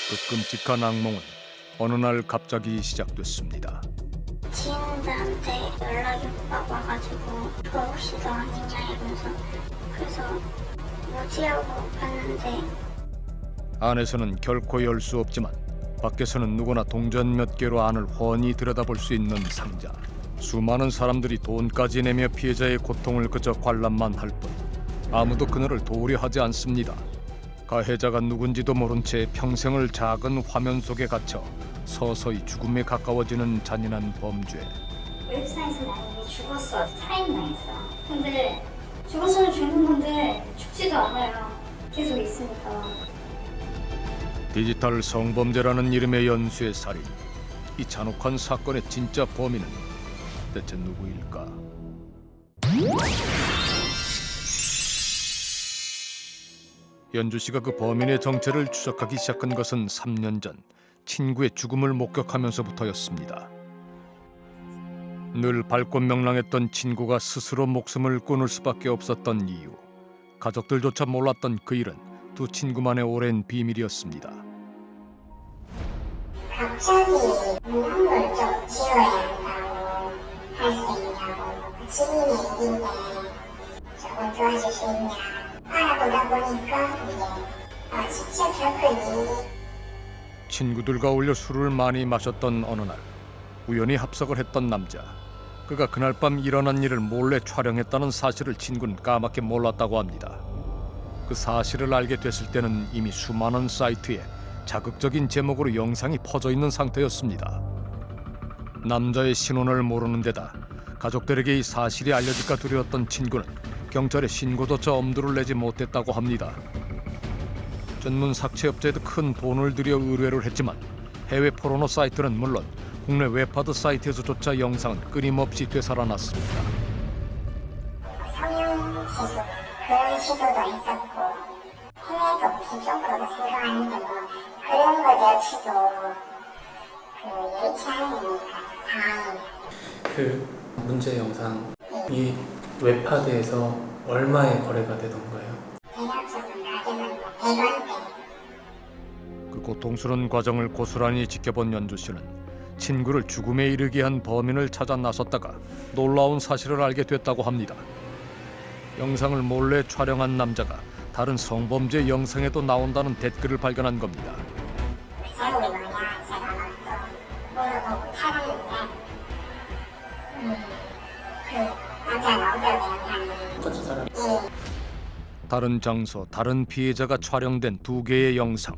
그 끔찍한 악몽은 어느 날 갑자기 시작됐습니다. 지인들한테 연락이 막 와가지고 그거 혹시 너 아니냐 이러면서 그래서 뭐지 하고 봤는데 안에서는 결코 열 수 없지만 밖에서는 누구나 동전 몇 개로 안을 훤히 들여다볼 수 있는 상자. 수많은 사람들이 돈까지 내며 피해자의 고통을 그저 관람만 할 뿐 아무도 그녀를 도우려 하지 않습니다. 가해자가 누군지도 모른 채 평생을 작은 화면 속에 갇혀 서서히 죽음에 가까워지는 잔인한 범죄. 웹사이트에 나는 죽었어, 살인마 했어. 근데 죽어서는 죽는 건데 죽지도 않아요. 계속 있으니까. 디지털 성범죄라는 이름의 연쇄 살인. 이 잔혹한 사건의 진짜 범인은 대체 누구일까? 연주 씨가 그 범인의 정체를 추적하기 시작한 것은 3년 전 친구의 죽음을 목격하면서부터였습니다. 늘 밝고 명랑했던 친구가 스스로 목숨을 끊을 수밖에 없었던 이유. 가족들조차 몰랐던 그 일은 두 친구만의 오랜 비밀이었습니다. 갑자기 문항을 좀 지어야 한다고 할 수 있냐고 지인의 일인데 조금 도와줄 수 있냐 알아보다 보니까 이게 진짜 별거 일. 친구들과 어울려 술을 많이 마셨던 어느 날 우연히 합석을 했던 남자. 그가 그날 밤 일어난 일을 몰래 촬영했다는 사실을 친구는 까맣게 몰랐다고 합니다. 그 사실을 알게 됐을 때는 이미 수많은 사이트에 자극적인 제목으로 영상이 퍼져 있는 상태였습니다. 남자의 신원을 모르는 데다 가족들에게 이 사실이 알려질까 두려웠던 친구는 경찰에 신고조차 엄두를 내지 못했다고 합니다. 전문 삭제업체에도 큰 돈을 들여 의뢰를 했지만 해외 포르노 사이트는 물론 국내 웹하드 사이트에서조차 영상은 끊임없이 되살아났습니다. 성형 시술 그런 시도도 있었고 해외도 비적으로도 생각하는데 뭐 그런 것 역시도 예의치 않으니까 상황이. 그 문제 영상이 웹하드에서 얼마에 거래가 되던가요? 대략적으로 가격은 100원대. 그 고통스러운 과정을 고스란히 지켜본 연주 씨는 친구를 죽음에 이르게 한 범인을 찾아 나섰다가 놀라운 사실을 알게 됐다고 합니다. 영상을 몰래 촬영한 남자가 다른 성범죄 영상에도 나온다는 댓글을 발견한 겁니다. 그 제목이 뭐냐 제가 막 또 물어보고 찾았는데 그 남자 나오더라고요 영상이. 똑같은 사람이 다른 장소, 다른 피해자가 촬영된 두 개의 영상.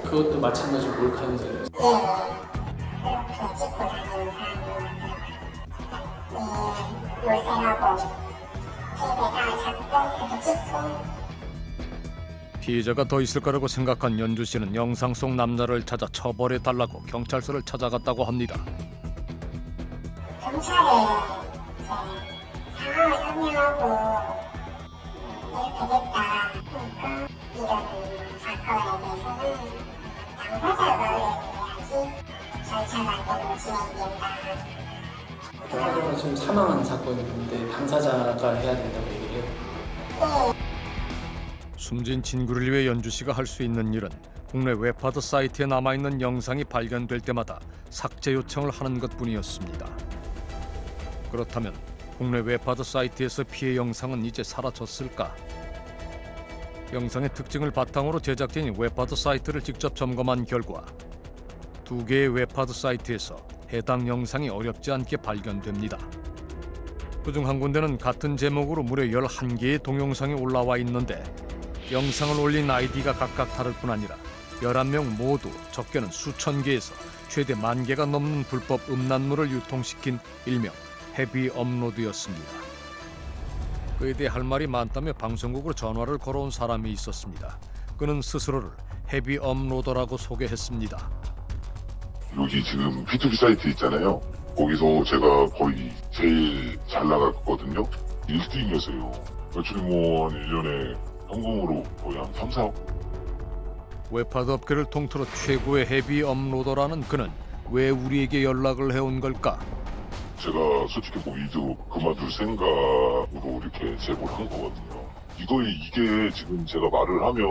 그것도 마찬가지로 몰카 영상이었어요. 그렇게 찍고 다니는 사람이 몰세하고 피해자를 잡고 그렇게 찍고. 피해자가 더 있을 거라고 생각한 연주 씨는 영상 속 남자를 찾아 처벌해 달라고 경찰서를 찾아갔다고 합니다. 경찰에 이제 상황을 설명하고 이렇게 됐다. 그러니까 이런 사건에 대해서는 당사자가 의뢰해야지 절차가 제대로 진행된다. 당사자가 지금 사망한 사건인데 당사자가 해야 된다고 얘기해요. 네. 숨진 친구를 위해 연주 씨가 할 수 있는 일은 국내 웹하드 사이트에 남아있는 영상이 발견될 때마다 삭제 요청을 하는 것뿐이었습니다. 그렇다면 국내 웹하드 사이트에서 피해 영상은 이제 사라졌을까? 영상의 특징을 바탕으로 제작진이 웹하드 사이트를 직접 점검한 결과 두 개의 웹하드 사이트에서 해당 영상이 어렵지 않게 발견됩니다. 그중 한 군데는 같은 제목으로 무려 11개의 동영상이 올라와 있는데 영상을 올린 아이디가 각각 다를 뿐 아니라 11명 모두 적게는 수천 개에서 최대 10,000개가 넘는 불법 음란물을 유통시킨 일명 헤비 업로드였습니다. 그에 대해 할 말이 많다며 방송국으로 전화를 걸어온 사람이 있었습니다. 그는 스스로를 헤비 업로더라고 소개했습니다. 여기 지금 P2P 사이트 있잖아요. 거기서 제가 거의 제일 잘 나갔거든요. 1등이었어요. 매출이 뭐 한 1년에 현금으로 거의 한 3, 4억? 웹하드 업계를 통틀어 최고의 헤비 업로더라는 그는 왜 우리에게 연락을 해온 걸까? 제가 솔직히 뭐 이도 그만둘 생각으로 이렇게 제보를 한 거거든요. 이게 지금 제가 말을 하면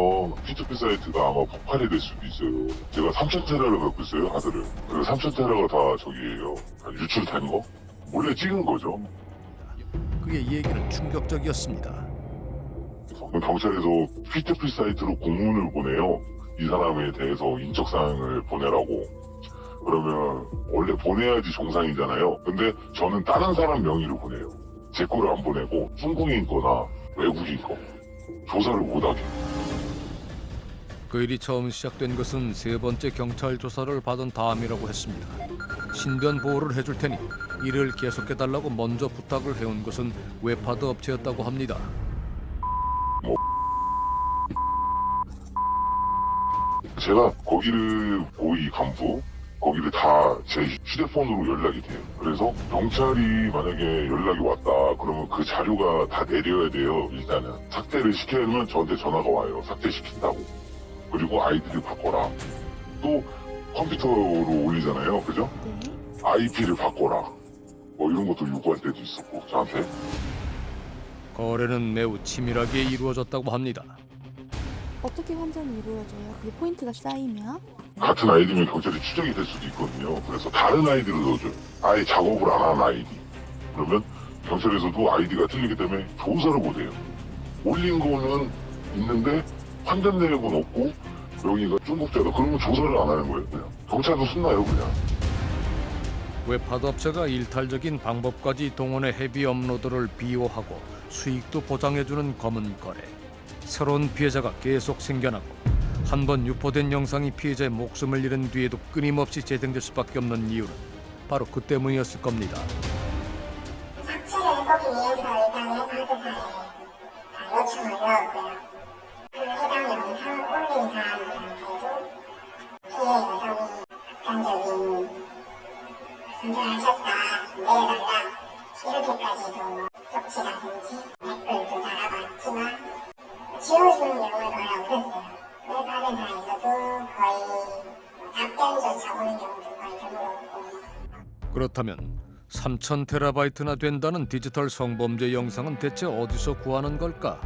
P2P 사이트가 아마 폭발이 될 수도 있어요. 제가 3,000테라를 갖고 있어요, 하드를. 그 3,000테라가 다 저기예요. 유출된 거? 몰래 찍은 거죠. 그의 얘기는 충격적이었습니다. 경찰에서 P2P 사이트로 공문을 보내요. 이 사람에 대해서 인적사항을 보내라고. 그러면 원래 보내야지 정상이잖아요. 근데 저는 다른 사람 명의로 보내요. 제 거를 안 보내고 중국인 거나 외국인 거 조사를 못하게. 그 일이 처음 시작된 것은 세 번째 경찰 조사를 받은 다음이라고 했습니다. 신변 보호를 해줄 테니 일을 계속해달라고 먼저 부탁을 해온 것은 웹하드 업체였다고 합니다. 제가 거기를 고위 간부 거기를 다 제 휴대폰으로 연락이 돼요. 그래서 경찰이 만약에 연락이 왔다 그러면 그 자료가 다 내려야 돼요. 일단은 삭제를 시켜야 되면 저한테 전화가 와요. 삭제시킨다고. 그리고 아이디를 바꿔라. 또 컴퓨터로 올리잖아요. 그죠? IP를 바꿔라. 뭐 이런 것도 요구할 때도 있었고 저한테. 거래는 매우 치밀하게 이루어졌다고 합니다. 어떻게 환전이 이루어져요? 그게 포인트가 쌓이면? 같은 아이디면 경찰이 추적이 될 수도 있거든요. 그래서 다른 아이디를 넣어줘요. 아예 작업을 안 하는 아이디. 그러면 경찰에서도 아이디가 틀리기 때문에 조사를 못해요. 올린 거는 있는데 환전 내역은 없고 명의가 중국자다. 그러면 조사를 안 하는 거예요. 그냥. 경찰도 신나요 그냥. 웹하드 업체가 일탈적인 방법까지 동원해 헤비 업로드를 비호하고 수익도 보장해주는 검은 거래. 새로운 피해자가 계속 생겨나고 한 번 유포된 영상이 피해자의 목숨을 잃은 뒤에도 끊임없이 재생될 수밖에 없는 이유는 바로 그 때문이었을 겁니다. 삭제를 해보기 위해서 일단은 하드사에 요청을 넣었고요. 그 해당 영상을 올린 사람들한테도 피해 여성이 극단적인 선전하셨다, 좀 내려달라 이렇게까지도 쪽지라든지 댓글도 달아봤지만 지워주는 경우는 거의 없었어요. 웹하드사에서도 거의 답변조차 오는 경우도 거의 드물었고. 그렇다면 3,000테라바이트나 된다는 디지털 성범죄 영상은 대체 어디서 구하는 걸까?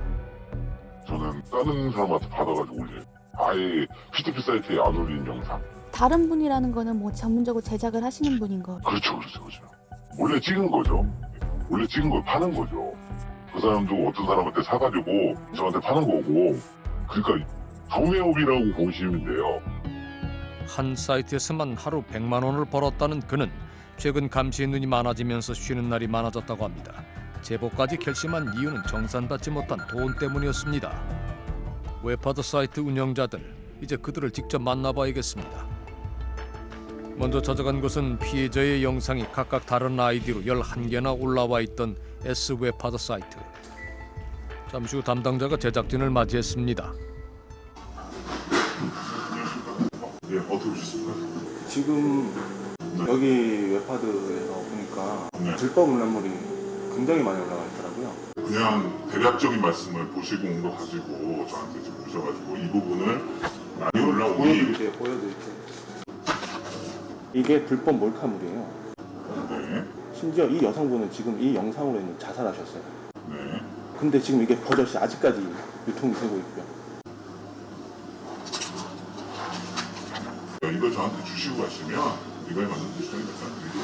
저는 다른 사람한테 받아가지고 올려요. 아예 P2P 사이트에 안 올린 영상. 다른 분이라는 거는 뭐 전문적으로 제작을 하시는 분인 거. 그렇죠. 몰래 찍은 거죠. 몰래 찍은 걸 파는 거죠. 그 사람도 어떤 사람한테 사가지고 저한테 파는 거고. 그러니까 도매업이라고 보시면 돼요. 한 사이트에서만 하루 100만 원을 벌었다는 그는 최근 감시의 눈이 많아지면서 쉬는 날이 많아졌다고 합니다. 제보까지 결심한 이유는 정산받지 못한 돈 때문이었습니다. 웹하드 사이트 운영자들, 이제 그들을 직접 만나봐야겠습니다. 먼저 찾아간 곳은 피해자의 영상이 각각 다른 아이디로 11개나 올라와 있던 S웹하드 사이트. 잠시 후 담당자가 제작진을 맞이했습니다. 예, 어떻게 오셨습니까? 지금 여기 웹하드에서 보니까 네. 불법 음란물이 굉장히 많이 올라가 있더라고요. 그냥 대략적인 말씀을 보시고 온 거 가지고 저한테 지금 오셔가지고 이 부분을 많이 올라오니 보여드릴게요. 이게 불법 몰카물이에요. 네, 심지어 이 여성분은 지금 이 영상으로는 자살하셨어요. 네. 근데 지금 이게 버젓이 아직까지 유통이 되고 있고요. 이거 저한테 주시고 가시면 이거에 맞는 디지털이 말씀드리고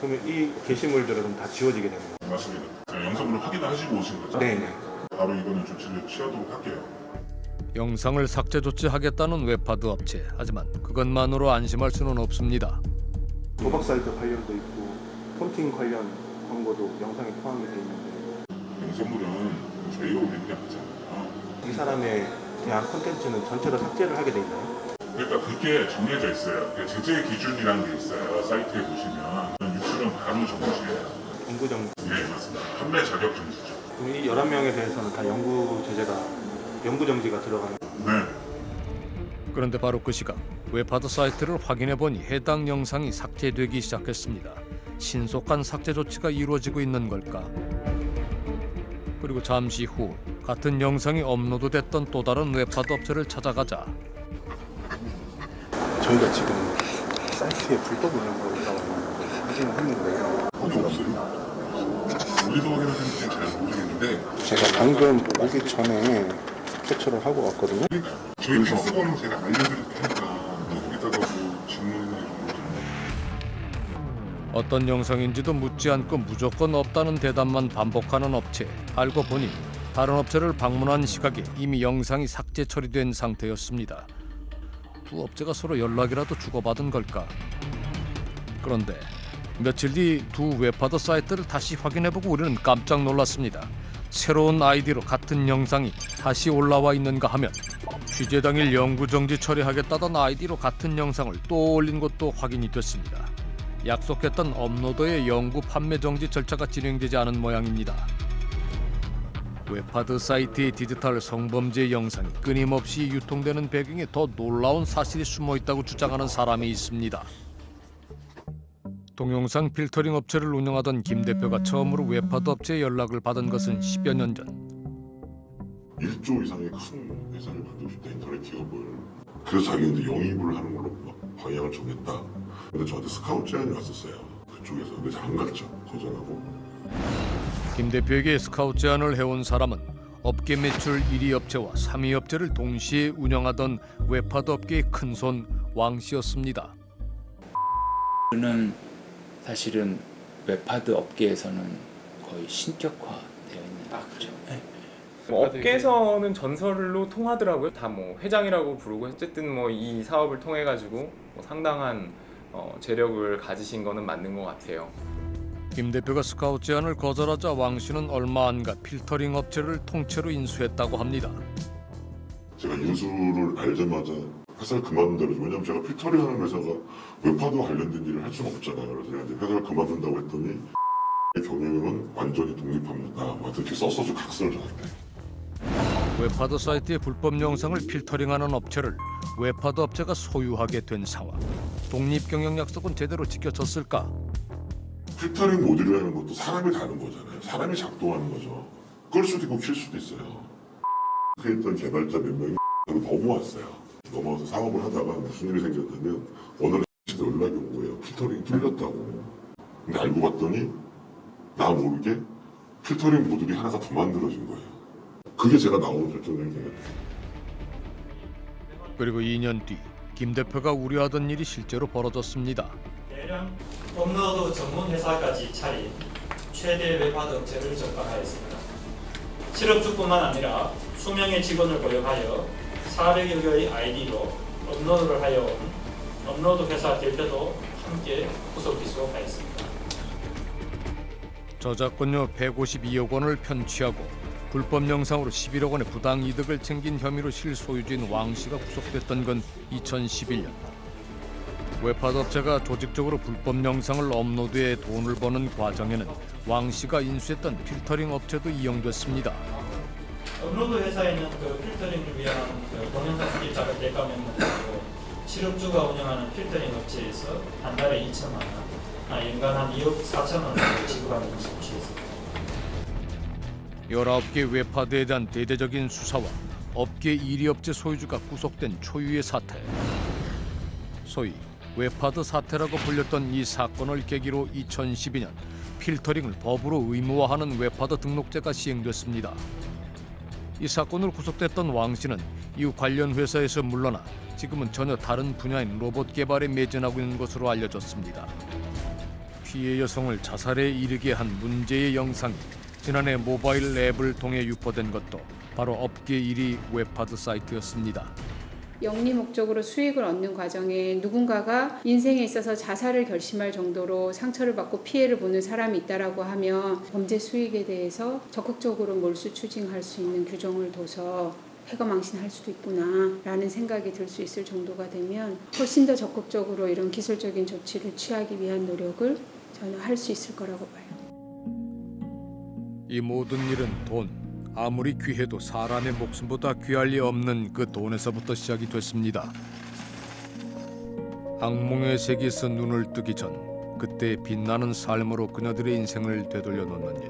그러면 이 게시물들은 그럼 다 지워지게 되는 거예요? 맞습니다. 영상으로 확인하시고 오신 거죠? 네네. 바로 이거는 조치를 취하도록 할게요. 영상을 삭제 조치하겠다는 웹하드 업체. 하지만 그것만으로 안심할 수는 없습니다. 도박 사이트 관련도 있고 폰팅 관련 광고도 영상에 포함이 되어 있는데 영상물은 저희가 올리는 게 아니잖아요. 이 사람에 대한 콘텐츠는 전체로 삭제를 하게 돼 있나요? 그러니까 그게 정해져 있어요. 제재 기준이라는 게 있어요. 사이트에 보시면 유출은 바로 정지예요. 정부정. 네, 맞습니다. 판매 자격 정지죠. 그럼 이 11명에 대해서는 다 영구정지가 들어가는 거예요? 네. 그런데 바로 그 시각 웹하드 사이트를 확인해 보니 해당 영상이 삭제되기 시작했습니다. 신속한 삭제 조치가 이루어지고 있는 걸까? 그리고 잠시 후 같은 영상이 업로드됐던 또 다른 웹하드 업체를 찾아가자 저희가 지금 사이트에 불법 음란물이 올라와 있는 걸 확인을 했는데요. 어디 없어요? 어디서 확인하셨는지 잘 모르겠는데 제가 방금 오기 전에 캡처를 하고 왔거든요. 저희 패스번호 제가 알려드릴 테니까 거기다가 뭐 질문이나 이런 거 어떤 영상인지도 묻지 않고 무조건 없다는 대답만 반복하는 업체. 알고 보니 다른 업체를 방문한 시각에 이미 영상이 삭제 처리된 상태였습니다. 두 업체가 서로 연락이라도 주고받은 걸까? 그런데 며칠 뒤 두 웹하드 사이트를 다시 확인해보고 우리는 깜짝 놀랐습니다. 새로운 아이디로 같은 영상이 다시 올라와 있는가 하면 취재 당일 영구정지 처리하겠다던 아이디로 같은 영상을 또 올린 것도 확인이 됐습니다. 약속했던 업로더의 영구 판매 정지 절차가 진행되지 않은 모양입니다. 웹하드 사이트의 디지털 성범죄 영상이 끊임없이 유통되는 배경에 더 놀라운 사실이 숨어 있다고 주장하는 사람이 있습니다. 동영상 필터링 업체를 운영하던 김 대표가 처음으로 웹하드 업체에 연락을 받은 것은 10여 년 전. 1조 이상의 큰 회사를 만들고 싶다, 인터넷 기업을. 그래서 자기는 이제 영입을 하는 걸로 막 방향을 정했다. 근데 저한테 스카우트 제안이 왔었어요, 그쪽에서. 근데 제가 안 갔죠, 거절하고. 김 대표에게 스카우트 제안을 해온 사람은 업계 매출 1위 업체와 3위 업체를 동시에 운영하던 웹하드 업계의 큰손 왕 씨였습니다. 그는 사실은 웹하드 업계에서는 거의 신격화되어 있는 거죠. 네. 뭐 업계에서는 전설로 통하더라고요. 다 뭐 회장이라고 부르고 어쨌든 뭐 이 사업을 통해 가지고 뭐 상당한 재력을 가지신 거는 맞는 것 같아요. 김 대표가 스카우트 제안을 거절하자 왕 씨는 얼마 안 가 필터링 업체를 통째로 인수했다고 합니다. 제가 인수를 알자마자 회사를 그만둔다 그러죠. 왜냐면 제가 필터링하는 회사가 웹하드와 관련된 일을 할 수는 없잖아요. 그래서 제가 이제 회사를 그만둔다고 했더니 경영은 완전히 독립합니다. 뭐 이렇게 썼어서 각서를 저한테. 웹하드 사이트의 불법 영상을 필터링하는 업체를 웹하드 업체가 소유하게 된 상황. 독립 경영 약속은 제대로 지켜졌을까? 필터링 모듈이라는 것도 사람이 다른 거잖아요. 사람이 작동하는 거죠. 끌 수도 있고 킬 수도 있어요. 그 있던 개발자 몇 명이 넘어왔어요. 넘어와서 사업을 하다가 무슨 일이 생겼냐면 어느 날 연락이 온 거예요. 필터링이 뚫렸다고. 근데 알고 봤더니 나 모르게 필터링 모듈이 하나가 더 만들어진 거예요. 그게 제가 나오는 결정적인 계기였어요. 그리고 2년 뒤 김 대표가 우려하던 일이 실제로 벌어졌습니다. 대량 업로드 전문 회사까지 차린 최대 웹하드 업체를 적발하였습니다. 실업주뿐만 아니라 수명의 직원을 고용하여 400여 개의 아이디로 업로드를 하여 온 업로드 회사 대표도 함께 구속 기소하였습니다. 저작권료 152억 원을 편취하고 불법 영상으로 11억 원의 부당 이득을 챙긴 혐의로 실소유주인 왕 씨가 구속됐던 건 2011년. 웹하드 업체가 조직적으로 불법 영상을 업로드해 돈을 버는 과정에는 왕 씨가 인수했던 필터링 업체도 이용됐습니다. 업로드 회사에는 그 필터링을 위한 그 동영상 수집자가 대가 멤버고 실업주가 운영하는 필터링 업체에서 한 달에 2천만 원, 연간 한 2억 4천 원을 지급하는 것으로 취했습니다. 19개 웹하드에 대한 대대적인 수사와 업계 1위 업체 소유주가 구속된 초유의 사태. 소위 웹하드 사태라고 불렸던 이 사건을 계기로 2012년 필터링을 법으로 의무화하는 웹하드 등록제가 시행됐습니다. 이 사건으로 구속됐던 왕 씨는 이후 관련 회사에서 물러나 지금은 전혀 다른 분야인 로봇 개발에 매진하고 있는 것으로 알려졌습니다. 피해 여성을 자살에 이르게 한 문제의 영상이 지난해 모바일 앱을 통해 유포된 것도 바로 업계 1위 웹하드 사이트였습니다. 영리 목적으로 수익을 얻는 과정에 누군가가 인생에 있어서 자살을 결심할 정도로 상처를 받고 피해를 보는 사람이 있다라고 하면 범죄 수익에 대해서 적극적으로 몰수 추징할 수 있는 규정을 둬서 패거망신할 수도 있구나라는 생각이 들 수 있을 정도가 되면 훨씬 더 적극적으로 이런 기술적인 조치를 취하기 위한 노력을 저는 할 수 있을 거라고 봐요. 이 모든 일은 돈, 아무리 귀해도 사람의 목숨보다 귀할 리 없는 그 돈에서부터 시작이 됐습니다. 악몽의 세계에서 눈을 뜨기 전 그때 빛나는 삶으로 그녀들의 인생을 되돌려 놓는 일.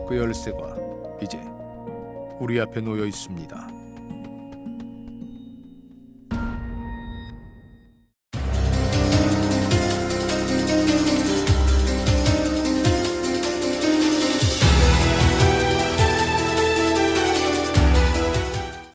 그 열쇠가 이제 우리 앞에 놓여 있습니다.